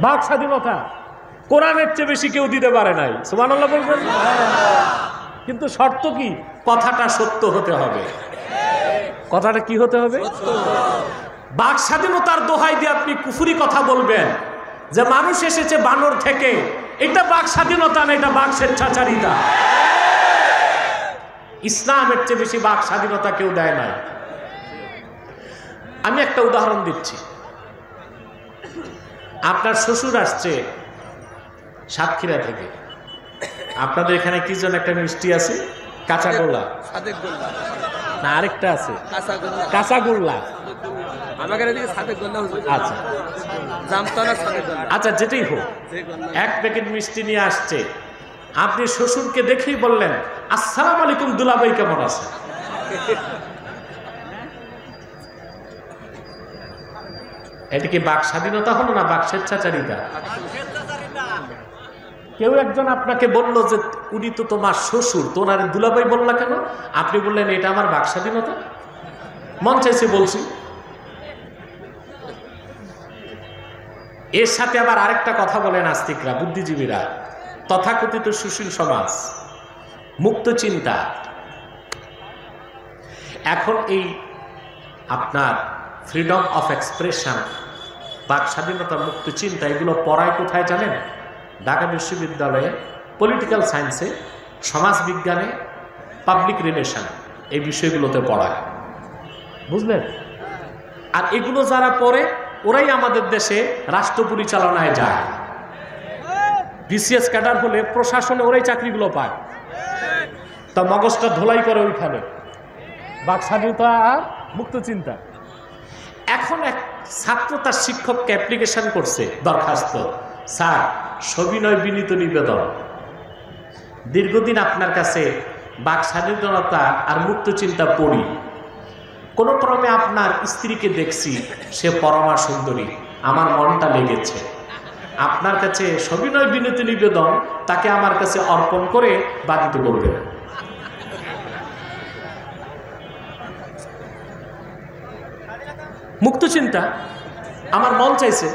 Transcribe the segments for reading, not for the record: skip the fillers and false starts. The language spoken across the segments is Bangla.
বাক স্বাধীনতা কোরআনের চেয়ে বেশি কেউ দিতে পারে নাই, সুবহানাল্লাহ বলবেন। কিন্তু শর্ত কি? কথাটা সত্য হতে হবে। কথাটা কি হতে হবে? বাক স্বাধীনতার দোহাই দিয়ে আপনি কুফরি কথা বলবেন যে মানুষ এসেছে বানর থেকে, এটা বাক স্বাধীনতা না, এটা বাক স্বেচ্ছাচারিতা। ইসলামের চেয়ে বেশি বাক স্বাধীনতা কেউ দেয় নাই। আমি একটা উদাহরণ দিচ্ছি। আপনার শ্বশুর আসছে সাতক্ষীরা থেকে, আপনাদের এখানে কি যেন একটা মিষ্টি আছে, কাঁচাগোল্লা না আরেকটা আছে কাঁচাগোল্লা, আচ্ছা আচ্ছা যেটাই হোক, এক প্যাকেট মিষ্টি নিয়ে আসছে। আপনি শ্বশুরকে দেখেই বললেন আসসালামু আলাইকুম দুলাভাই কেমন আছে? এটা কি বাক স্বাধীনতা হলো না বাক স্বেচ্ছাচারিতা? কেউ একজন আপনাকে বলল যে উনি তো তোমার শ্বশুর, তো ওনার দুলাভাই বললা কেন? আপনি বললেন এটা আমার বাক স্বাধীনতা, মন চাইছে বলছি। এর সাথে আবার আরেকটা কথা বলেন নাস্তিকরা, বুদ্ধিজীবীরা, তথাকথিত সুশীল সমাজ, মুক্ত চিন্তা। এখন এই আপনার ফ্রিডম অফ এক্সপ্রেশন, বাক স্বাধীনতা, মুক্ত চিন্তা, এগুলো পড়ায় কোথায় জানেন? ঢাকা বিশ্ববিদ্যালয়ে পলিটিক্যাল সায়েন্সে, সমাজ বিজ্ঞানে, পাবলিক রিলেশন, এই বিষয়গুলোতে পড়ায়, বুঝলেন? আর এগুলো যারা পড়ে ওরাই আমাদের দেশে রাষ্ট্র পরিচালনায় যায়। বিসিএস ক্যাডার হলে প্রশাসনে ওরাই চাকরিগুলো পায়, তা মগজটা ধোলাই করে ওইখানে, বাক স্বাধীনতা আর মুক্ত চিন্তা। এখন এক ছাত্র তার শিক্ষককে অ্যাপ্লিকেশন করছে, দরখাস্ত, স্যার সবিনয় বিনীত নিবেদন, দীর্ঘদিন আপনার কাছে বাক স্বাধীনতা আর মুক্ত চিন্তা পড়ি, কোন ক্রমে আপনার স্ত্রীকে দেখছি, সে পরমা সুন্দরী, আমার মনটা লেগেছে, আপনার কাছে সবিনয় বিনীত নিবেদন তাকে আমার কাছে অর্পণ করে বাধিত করবেন। মুক্ত চিন্তা, আমার মন চাইছে,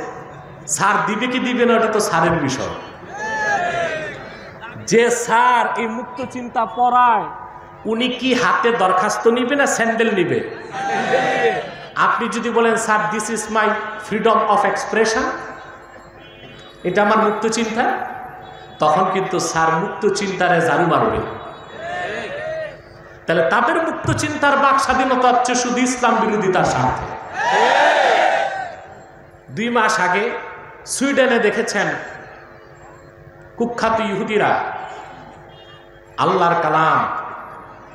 স্যার দিবে কি দিবে না ওটা তো স্যারের বিষয়। যে স্যার এই মুক্ত চিন্তা পড়ায় উনি কি হাতে দরখাস্ত নিবে না স্যান্ডেল নিবে? আপনি যদি বলেন sir this is my freedom of expression, এটা আমার মুক্ত চিন্তা, তখন কিন্তু স্যার মুক্ত চিন্তারে ঝাড়ু মারবে। তাহলে তাদের মুক্ত চিন্তার বাক স্বাধীনতা হচ্ছে শুধু ইসলাম বিরোধিতার স্বার্থে। 2 মাস আগে সুইডেনে দেখেছেন কুখ্যাত ইহুদিরা আল্লাহর কালাম,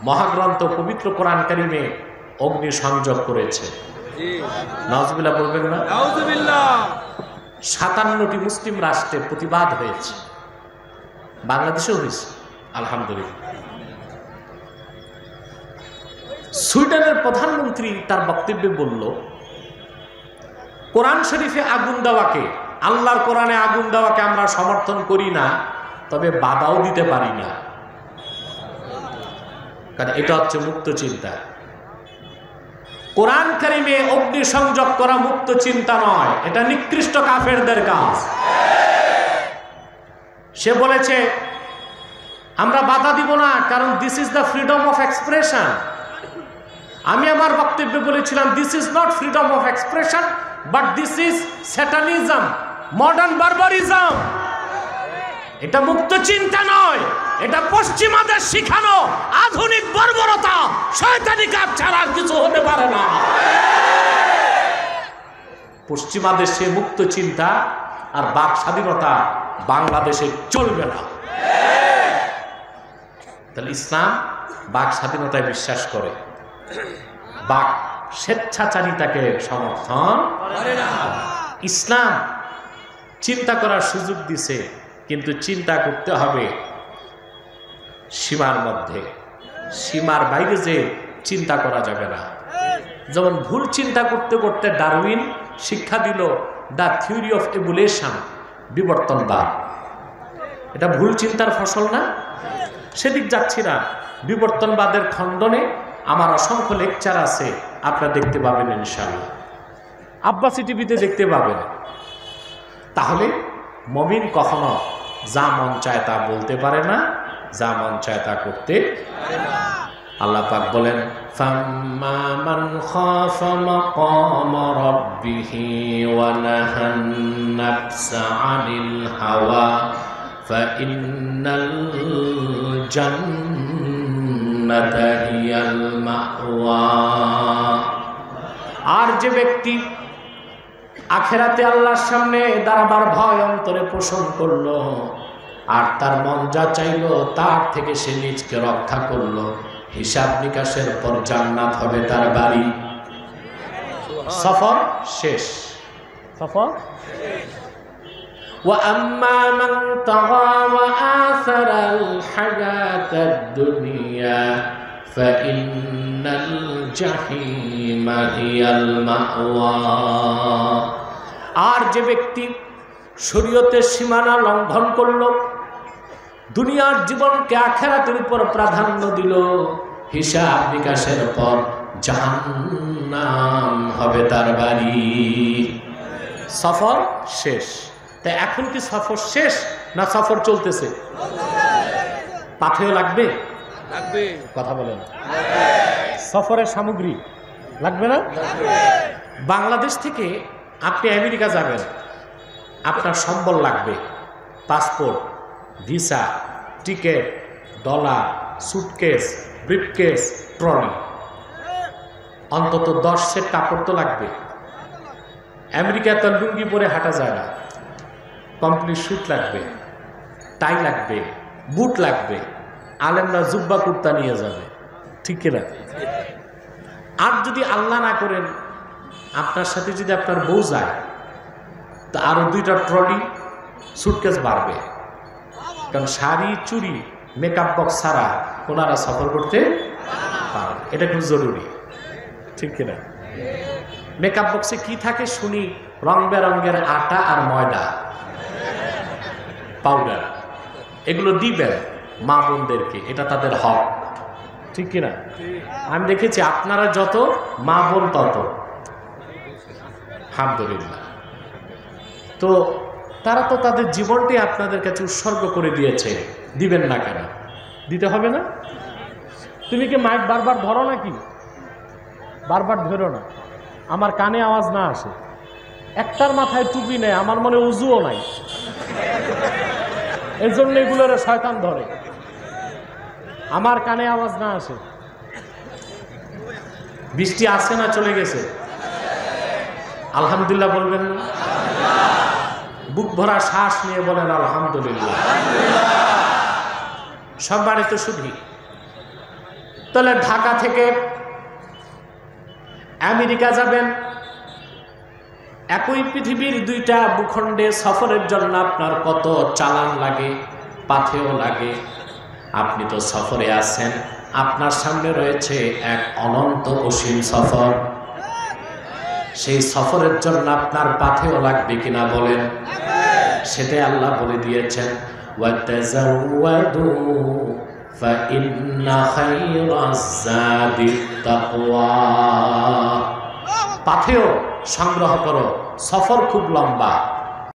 মহাগ্রন্থ পবিত্র কোরআন কারিমে অগ্নি সংযোগ করেছে। নাউজুবিল্লাহ বলবেন না? 57টি মুসলিম রাষ্ট্রে প্রতিবাদ হয়েছে, বাংলাদেশেও হয়েছে আলহামদুলিল্লাহ। সুইডেনের প্রধানমন্ত্রী তার বক্তব্যে বলল, কোরআন শরীফে আগুন দেওয়াকে, আল্লাহর কোরআনে আগুন দেওয়াকে আমরা সমর্থন করি না, তবে বাধাও দিতে পারি না, কারণ এটা হচ্ছে মুক্ত চিন্তা। কোরআন কারিমে অগ্নি সংযোগ করা মুক্ত চিন্তা নয়, এটা নিকৃষ্ট কাফেরদের কাজ। সে বলেছে আমরা বাধা দিব না, কারণ this is the freedom of expression. আমি আমার বক্তব্যে বলেছিলাম this is not freedom of expression, but this is satanism, modern barbarism. এটা মুক্ত চিন্তা নয়, এটা পশ্চিমাদের শিখানো আধুনিক বর্বরতা, শয়তানি কাজ ছাড়া আর কিছু হতে পারে না। পশ্চিমাদের সে মুক্ত চিন্তা আর বাক স্বাধীনতা বাংলাদেশে চলবে না। তাহলে ইসলাম বাক স্বাধীনতায় বিশ্বাস করে, বাক স্বেচ্ছাচারিতাকে সমর্থন করে না। ইসলাম চিন্তা করার সুযোগ দিছে, কিন্তু চিন্তা করতে হবে সীমার মধ্যে, সীমার বাইরে যে চিন্তা করা যাবে না। যেমন ভুল চিন্তা করতে করতে ডারউইন শিক্ষা দিল দ্য থিওরি অফ এভুলেশন, বিবর্তনবাদ। এটা ভুল চিন্তার ফসল না? সেদিক যাচ্ছি না। বিবর্তনবাদের খণ্ডনে আমার অসংখ্য লেকচার আছে, আপনারা দেখতে পাবেন ইনশাআল্লাহ, আব্বাসী টিভিতে দেখতে পাবেন। তাহলে মুমিন কখনো যা মন চায় তা বলতে পারে না, যা মন চায় তা করতে পারে না। আল্লাহ পাক বলেন, ফাম্মা মান খাফা মাকাম রাব্বিহি ওয়া নাহান নাফসা আনিল হাওয়া ফাইন্নাল জান্নাতা হিয়াল মাওয়া। আর যে ব্যক্তি আখিরাতে আল্লাহর সামনে দাঁড়াবার ভয় অন্তরে পোষণ করলো, আর তার মন যা চাইলো তার থেকে সে নিজকে রক্ষা করলো, হিসাব নিকাশের পর জান্নাত হবে তার বাড়ি। সফর শেষ, সফর শেষ। وَأَمَّا مَنْ طَغَى وَآثَرَ الْحَيَاةَ الدُّنْيَا فَإِنَّ الْجَحِيمَ هِيَ الْمَأْوَى। আর যে ব্যক্তি শরীয়তের সীমানা লঙ্ঘন করলো, দুনিয়ার জীবনকে আখিরাতের উপর প্রাধান্য দিল, হিসাব নিকাশের পর জাহান্নাম হবে তার বাড়ি। সফর শেষ। তাই এখন কি সফর শেষ না সফর চলতেছে? পাথেও লাগবে, লাগবে, কথা বলেন। সফরের সামগ্রী লাগবে না? বাংলাদেশ থেকে আপনি আমেরিকা যাবেন, আপনার সম্বল লাগবে, passport, visa, ticket, dollar, suitcase, briefcase, trolley, অন্তত 10 সেট কাপড় তো লাগবে। আমেরিকায় তো লুঙ্গি পরে হাঁটা যায় না, কমপ্লিট স্যুট লাগবে, টাই লাগবে, বুট লাগবে, আলেমরা জুব্বা কুর্তা নিয়ে যাবে, ঠিক কিনা? আর যদি আল্লাহ না করেন আপনার সাথে যদি আপনার বউ যায়, তো আরো 2টা ট্রলি সুটকেস বাড়বে, কারণ শাড়ি, চুড়ি, মেকআপ বক্স ছাড়া ওনারা সফর করতে পারে। এটা খুব জরুরি, ঠিক কিনা? মেকআপ বক্সে কি থাকে শুনি? রং বেরঙের আটা আর ময়দা, পাউডার, এগুলো দিবেন মা বোনদেরকে, এটা তাদের হক, ঠিক কিনা? আমি দেখেছি আপনারা যত, মা বোন তত, আলহামদুলিল্লাহ। তো তারা তো তাদের জীবনটি আপনাদের কাছে উৎসর্গ করে দিয়েছে, দিবেন না কেন? দিতে হবে না? তুমি কি মাইক বারবার ধরো নাকি? বারবার ধরো না, আমার কানে আওয়াজ না আসে। একটার মাথায় টুপি নেই, আমার মনে উজুও নাই, এই জন্য এগুলোর শয়তান ধরে, আমার কানে আওয়াজ না আসে। বৃষ্টি আসে না চলে গেছে? আলহামদুলিল্লাহ বলবেন না? বুক ভরা শ্বাস নিয়ে বলেন আলহামদুলিল্লাহ। সব বাড়িতে শুধু। তাহলে ঢাকা থেকে আমেরিকা যাবেন, একই পৃথিবীর 2টা ভূখণ্ডে সফরের জন্য আপনার কত চালান লাগে, পাথেও লাগে। আপনি তো সফরে আছেন, আপনার সামনে রয়েছে এক অনন্ত অসীম সফর। সেই সফরের জন্য আপনার পাথেও লাগবে কিনা বলেন? সেটাই আল্লাহ বলে দিয়েছেন, ওয়াতাযাওয়াদু ফাইন্না খায়রাজ যাদিত তাকওয়া। পাথেও সংগ্রহ করো, সফর খুব লম্বা।